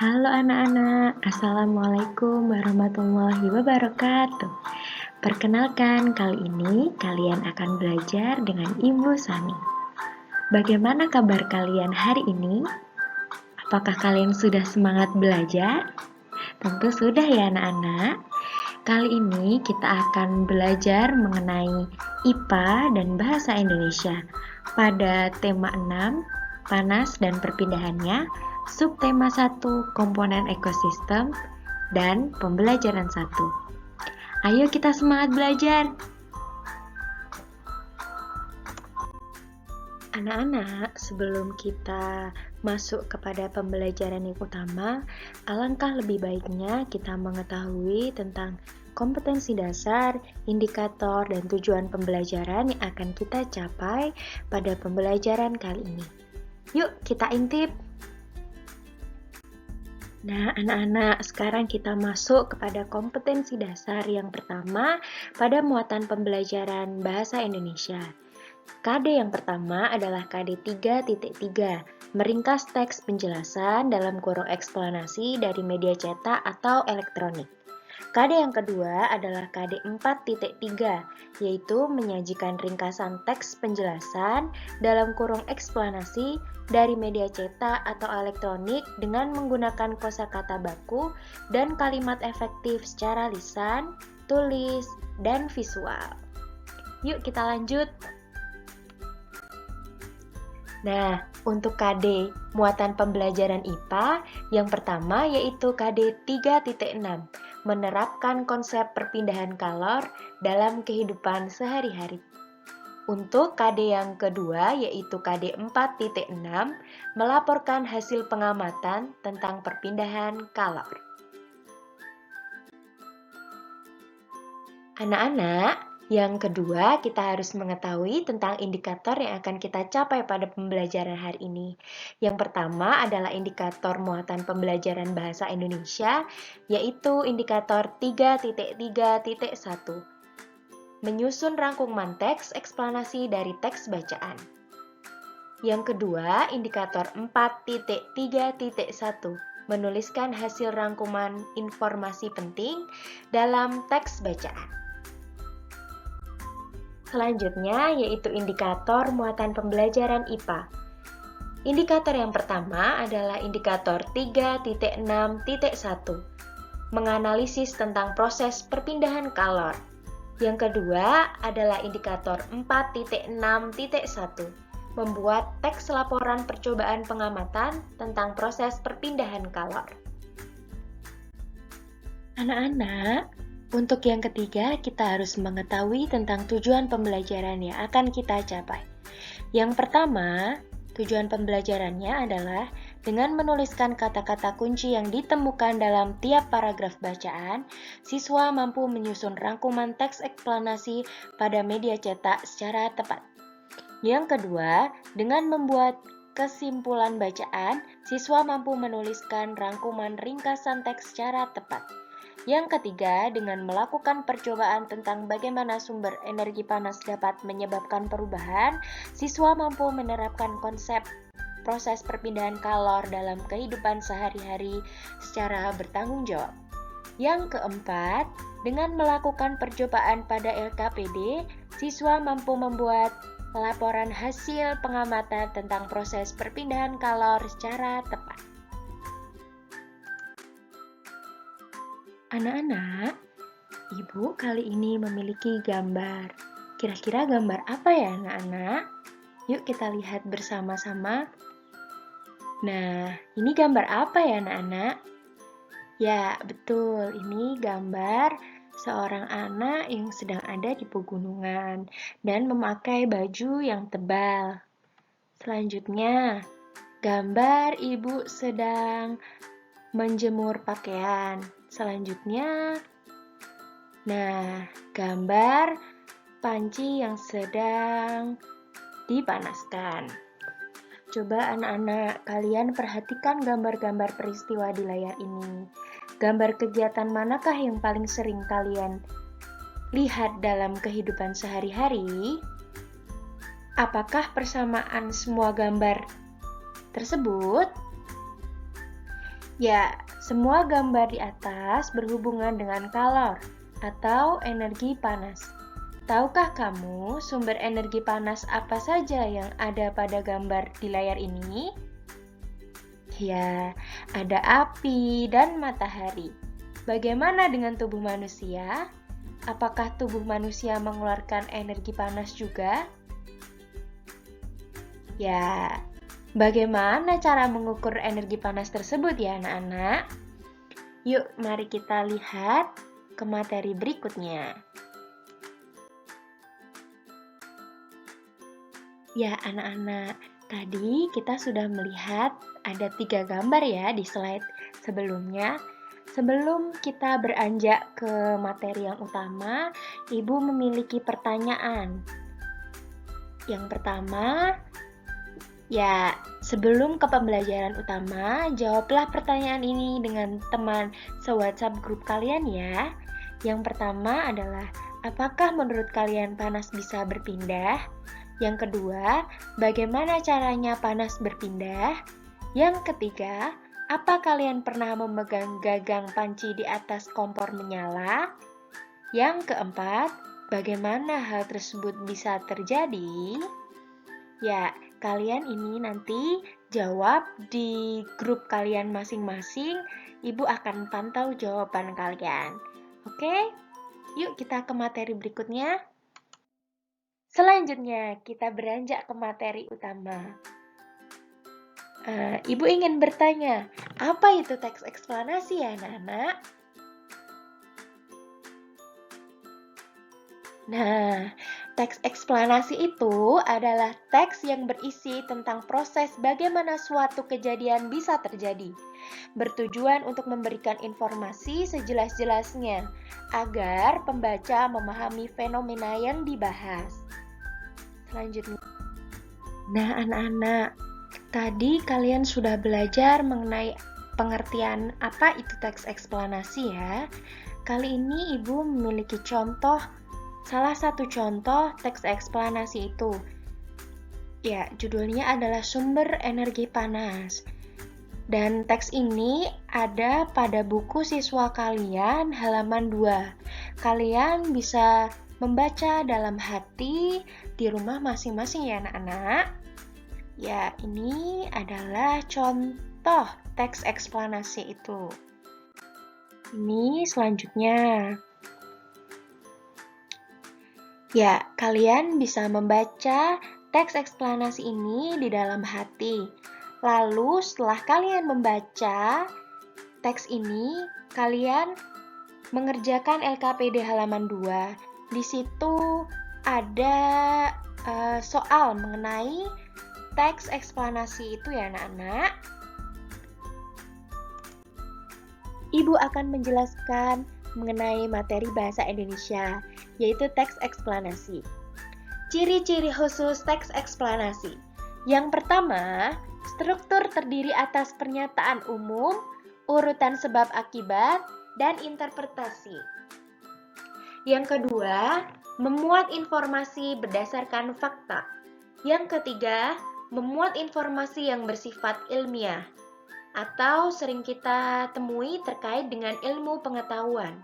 Halo anak-anak, Assalamualaikum warahmatullahi wabarakatuh. Perkenalkan, kali ini kalian akan belajar dengan Ibu Sani. Bagaimana kabar kalian hari ini? Apakah kalian sudah semangat belajar? Tentu sudah ya anak-anak. Kali ini kita akan belajar mengenai IPA dan Bahasa Indonesia pada tema 6, panas dan perpindahannya, subtema 1, komponen ekosistem, dan pembelajaran 1. Ayo kita semangat belajar! Anak-anak, sebelum kita masuk kepada pembelajaran yang utama, alangkah lebih baiknya kita mengetahui tentang kompetensi dasar, indikator, dan tujuan pembelajaran yang akan kita capai pada pembelajaran kali ini. Yuk, kita intip! Nah, anak-anak, sekarang kita masuk kepada kompetensi dasar yang pertama pada muatan pembelajaran Bahasa Indonesia. KD yang pertama adalah KD 3.3, meringkas teks penjelasan dalam kurung eksplanasi dari media cetak atau elektronik. KD yang kedua adalah KD 4.3, yaitu menyajikan ringkasan teks penjelasan dalam kurung eksplanasi dari media cetak atau elektronik dengan menggunakan kosakata baku dan kalimat efektif secara lisan, tulis, dan visual. Yuk kita lanjut. Nah, untuk KD muatan pembelajaran IPA, yang pertama yaitu KD 3.6, menerapkan konsep perpindahan kalor dalam kehidupan sehari-hari. Untuk KD yang kedua yaitu KD 4.6, melaporkan hasil pengamatan tentang perpindahan kalor. Anak-anak, yang kedua, kita harus mengetahui tentang indikator yang akan kita capai pada pembelajaran hari ini. Yang pertama adalah indikator muatan pembelajaran Bahasa Indonesia, yaitu indikator 3.3.1. Menyusun rangkuman teks eksplanasi dari teks bacaan. Yang kedua, indikator 4.3.1. Menuliskan hasil rangkuman informasi penting dalam teks bacaan. Selanjutnya yaitu indikator muatan pembelajaran IPA. Indikator yang pertama adalah indikator 3.6.1, menganalisis tentang proses perpindahan kalor. Yang kedua adalah indikator 4.6.1, membuat teks laporan percobaan pengamatan tentang proses perpindahan kalor. Anak-anak, untuk yang ketiga, kita harus mengetahui tentang tujuan pembelajaran yang akan kita capai. Yang pertama, tujuan pembelajarannya adalah dengan menuliskan kata-kata kunci yang ditemukan dalam tiap paragraf bacaan, siswa mampu menyusun rangkuman teks eksplanasi pada media cetak secara tepat. Yang kedua, dengan membuat kesimpulan bacaan, siswa mampu menuliskan rangkuman ringkasan teks secara tepat. Yang ketiga, dengan melakukan percobaan tentang bagaimana sumber energi panas dapat menyebabkan perubahan, siswa mampu menerapkan konsep proses perpindahan kalor dalam kehidupan sehari-hari secara bertanggung jawab. Yang keempat, dengan melakukan percobaan pada LKPD, siswa mampu membuat laporan hasil pengamatan tentang proses perpindahan kalor secara tepat. Anak-anak, Ibu kali ini memiliki gambar. Kira-kira gambar apa ya anak-anak? Yuk kita lihat bersama-sama. Nah, ini gambar apa ya anak-anak? Ya, betul. Ini gambar seorang anak yang sedang ada di pegunungan dan memakai baju yang tebal. Selanjutnya, gambar ibu sedang menjemur pakaian. Selanjutnya, nah, gambar panci yang sedang dipanaskan. Coba anak-anak, kalian perhatikan gambar-gambar peristiwa di layar ini. Gambar kegiatan manakah yang paling sering kalian lihat dalam kehidupan sehari-hari? Apakah persamaan semua gambar tersebut? Ya, semua gambar di atas berhubungan dengan kalor atau energi panas. Tahukah kamu sumber energi panas apa saja yang ada pada gambar di layar ini? Ya, ada api dan matahari. Bagaimana dengan tubuh manusia? Apakah tubuh manusia mengeluarkan energi panas juga? Ya, bagaimana cara mengukur energi panas tersebut ya anak-anak? Yuk, mari kita lihat ke materi berikutnya. Ya anak-anak, tadi kita sudah melihat ada 3 gambar ya di slide sebelumnya. Sebelum kita beranjak ke materi yang utama, Ibu memiliki pertanyaan. Yang pertama, ya, sebelum ke pembelajaran utama, jawablah pertanyaan ini dengan teman se-WhatsApp grup kalian ya. Yang pertama adalah, apakah menurut kalian panas bisa berpindah? Yang kedua, bagaimana caranya panas berpindah? Yang ketiga, apa kalian pernah memegang gagang panci di atas kompor menyala? Yang keempat, bagaimana hal tersebut bisa terjadi? Ya, kalian ini nanti jawab di grup kalian masing-masing. Ibu akan pantau jawaban kalian. Oke? Yuk kita ke materi berikutnya. Selanjutnya, kita beranjak ke materi utama. Ibu ingin bertanya, apa itu teks eksplanasi ya anak-anak? Nah, teks eksplanasi itu adalah teks yang berisi tentang proses bagaimana suatu kejadian bisa terjadi, bertujuan untuk memberikan informasi sejelas-jelasnya agar pembaca memahami fenomena yang dibahas. Selanjutnya. Nah, anak-anak, tadi kalian sudah belajar mengenai pengertian apa itu teks eksplanasi ya. Kali ini Ibu memiliki salah satu contoh teks eksplanasi itu. Ya, judulnya adalah sumber energi panas. Dan teks ini ada pada buku siswa kalian halaman 2. Kalian bisa membaca dalam hati di rumah masing-masing ya anak-anak. Ya, ini adalah contoh teks eksplanasi itu. Ini selanjutnya. Ya, kalian bisa membaca teks eksplanasi ini di dalam hati. Lalu setelah kalian membaca teks ini, kalian mengerjakan LKPD halaman 2. Di situ ada soal mengenai teks eksplanasi itu ya anak-anak. Ibu akan menjelaskan mengenai materi bahasa Indonesia, yaitu teks eksplanasi. Ciri-ciri khusus teks eksplanasi. Yang pertama, struktur terdiri atas pernyataan umum, urutan sebab akibat, dan interpretasi. Yang kedua, memuat informasi berdasarkan fakta. Yang ketiga, memuat informasi yang bersifat ilmiah atau sering kita temui terkait dengan ilmu pengetahuan.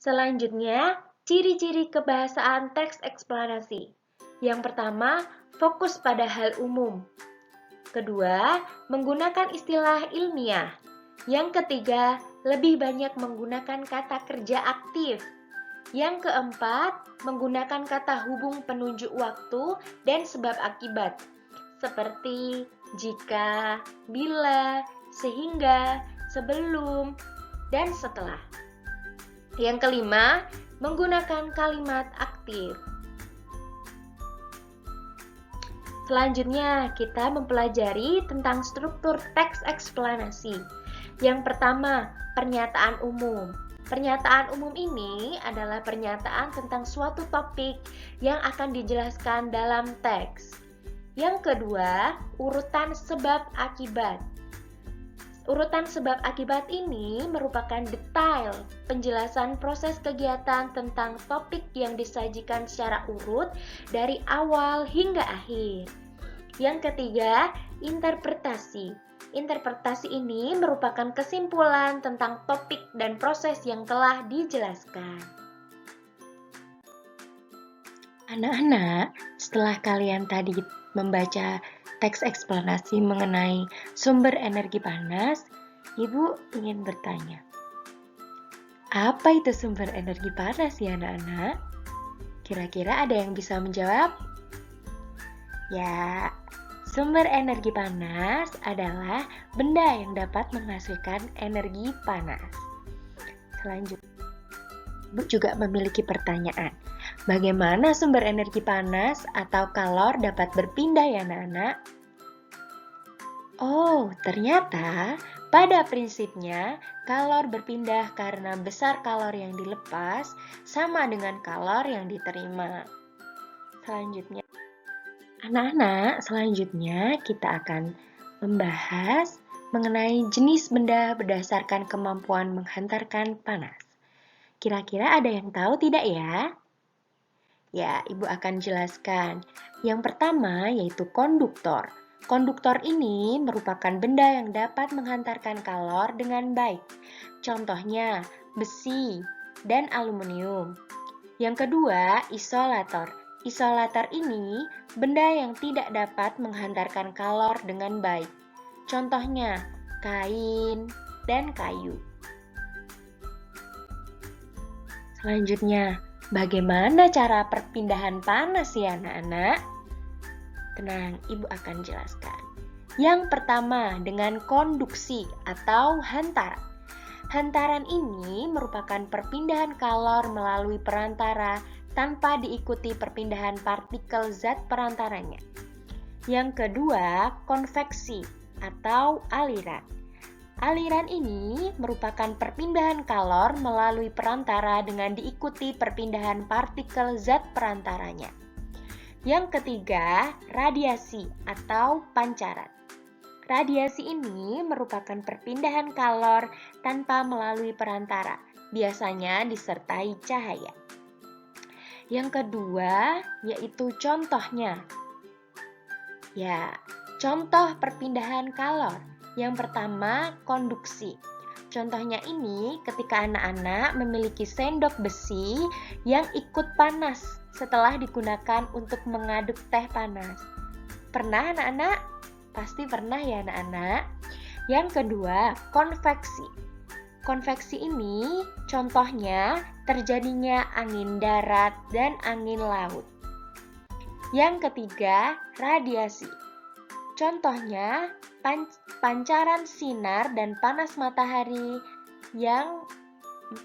Selanjutnya, ciri-ciri kebahasaan teks eksplanasi. Yang pertama, fokus pada hal umum. Kedua, menggunakan istilah ilmiah. Yang ketiga, lebih banyak menggunakan kata kerja aktif. Yang keempat, menggunakan kata hubung penunjuk waktu dan sebab akibat, seperti jika, bila, sehingga, sebelum, dan setelah. Yang kelima, menggunakan kalimat aktif. Selanjutnya, kita mempelajari tentang struktur teks eksplanasi. Yang pertama, pernyataan umum. Pernyataan umum ini adalah pernyataan tentang suatu topik yang akan dijelaskan dalam teks. Yang kedua, urutan sebab akibat. Urutan sebab akibat ini merupakan detail penjelasan proses kegiatan tentang topik yang disajikan secara urut dari awal hingga akhir. Yang ketiga, interpretasi. Interpretasi ini merupakan kesimpulan tentang topik dan proses yang telah dijelaskan. Anak-anak, setelah kalian tadi membaca teks eksplanasi mengenai sumber energi panas, Ibu ingin bertanya, apa itu sumber energi panas ya anak-anak? Kira-kira ada yang bisa menjawab? Ya, sumber energi panas adalah benda yang dapat menghasilkan energi panas. Selanjutnya, Ibu juga memiliki pertanyaan. Bagaimana sumber energi panas atau kalor dapat berpindah ya anak-anak? Oh, ternyata pada prinsipnya kalor berpindah karena besar kalor yang dilepas sama dengan kalor yang diterima. Selanjutnya, anak-anak, selanjutnya kita akan membahas mengenai jenis benda berdasarkan kemampuan menghantarkan panas. Kira-kira ada yang tahu tidak ya? Ya, Ibu akan jelaskan. Yang pertama yaitu konduktor. Konduktor ini merupakan benda yang dapat menghantarkan kalor dengan baik. Contohnya, besi dan aluminium. Yang kedua, isolator. Isolator ini benda yang tidak dapat menghantarkan kalor dengan baik. Contohnya, kain dan kayu. Selanjutnya, bagaimana cara perpindahan panas ya anak-anak? Tenang, Ibu akan jelaskan. Yang pertama, dengan konduksi atau hantaran. Hantaran ini merupakan perpindahan kalor melalui perantara tanpa diikuti perpindahan partikel zat perantaranya. Yang kedua, konveksi atau aliran. Aliran ini merupakan perpindahan kalor melalui perantara dengan diikuti perpindahan partikel zat perantaranya. Yang ketiga, radiasi atau pancaran. Radiasi ini merupakan perpindahan kalor tanpa melalui perantara, biasanya disertai cahaya. Yang kedua, yaitu contohnya. Ya, contoh perpindahan kalor. Yang pertama, konduksi. Contohnya ini ketika anak-anak memiliki sendok besi yang ikut panas setelah digunakan untuk mengaduk teh panas. Pernah anak-anak? Pasti pernah ya anak-anak. Yang kedua, konveksi. Konveksi ini contohnya terjadinya angin darat dan angin laut. Yang ketiga, radiasi. Contohnya pancaran sinar dan panas matahari yang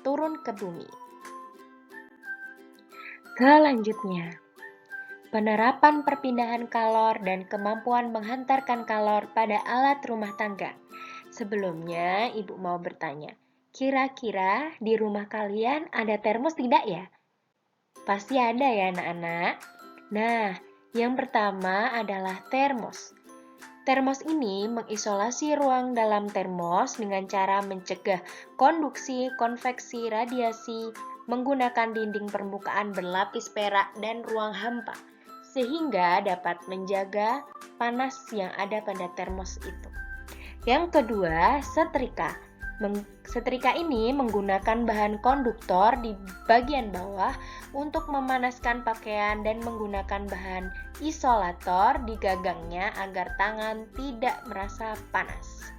turun ke bumi. Selanjutnya, penerapan perpindahan kalor dan kemampuan menghantarkan kalor pada alat rumah tangga. Sebelumnya, Ibu mau bertanya, kira-kira di rumah kalian ada termos tidak ya? Pasti ada ya anak-anak. Nah, yang pertama adalah termos. Termos ini mengisolasi ruang dalam termos dengan cara mencegah konduksi, konveksi, radiasi, menggunakan dinding permukaan berlapis perak dan ruang hampa, sehingga dapat menjaga panas yang ada pada termos itu. Yang kedua, setrika. Setrika ini menggunakan bahan konduktor di bagian bawah untuk memanaskan pakaian dan menggunakan bahan isolator di gagangnya agar tangan tidak merasa panas.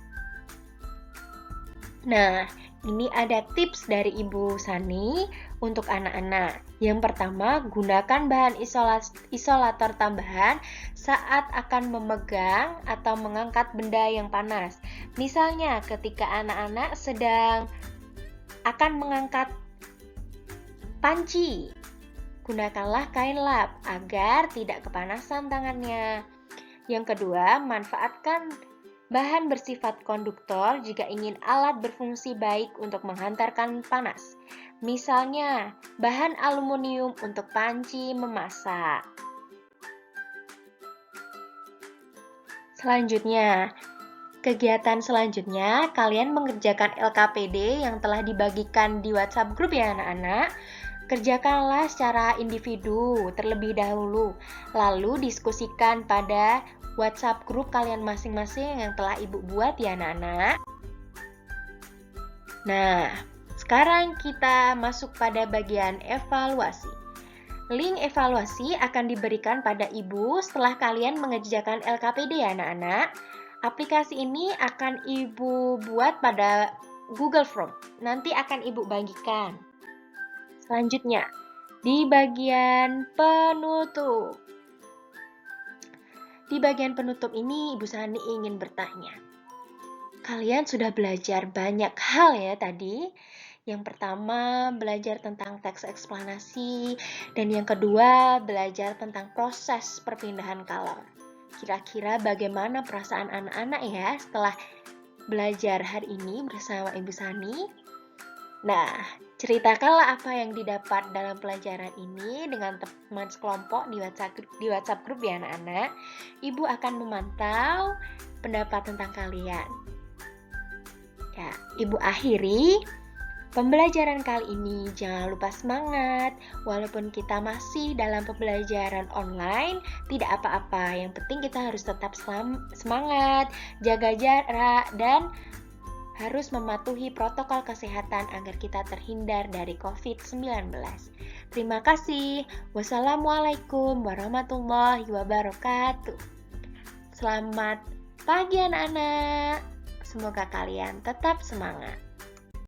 Nah, ini ada tips dari Ibu Sani untuk anak-anak. Yang pertama, gunakan bahan isolator tambahan saat akan memegang atau mengangkat benda yang panas. Misalnya, ketika anak-anak sedang akan mengangkat panci, gunakanlah kain lap agar tidak kepanasan tangannya. Yang kedua, manfaatkan bahan bersifat konduktor jika ingin alat berfungsi baik untuk menghantarkan panas. Misalnya, bahan aluminium untuk panci memasak. Selanjutnya, kegiatan selanjutnya, kalian mengerjakan LKPD yang telah dibagikan di WhatsApp group ya anak-anak. Kerjakanlah secara individu terlebih dahulu, lalu diskusikan pada WhatsApp grup kalian masing-masing yang telah Ibu buat ya anak-anak. Nah, sekarang kita masuk pada bagian evaluasi. Link evaluasi akan diberikan pada Ibu setelah kalian mengerjakan LKPD ya anak-anak. Aplikasi ini akan Ibu buat pada Google Form. Nanti akan Ibu bagikan. Selanjutnya, di bagian penutup. Di bagian penutup ini Ibu Sani ingin bertanya. Kalian sudah belajar banyak hal ya tadi. Yang pertama, belajar tentang teks eksplanasi. Dan yang kedua, belajar tentang proses perpindahan color. Kira-kira bagaimana perasaan anak-anak ya setelah belajar hari ini bersama Ibu Sani? Nah, ceritakanlah apa yang didapat dalam pelajaran ini dengan teman sekelompok di WhatsApp grup ya anak-anak. Ibu akan memantau pendapat tentang kalian. Ya, Ibu akhiri pembelajaran kali ini. Jangan lupa semangat. Walaupun kita masih dalam pembelajaran online, tidak apa-apa. Yang penting kita harus tetap semangat, jaga jarak, dan harus mematuhi protokol kesehatan agar kita terhindar dari COVID-19. Terima kasih. Wassalamualaikum warahmatullahi wabarakatuh. Selamat pagi anak-anak. Semoga kalian tetap semangat.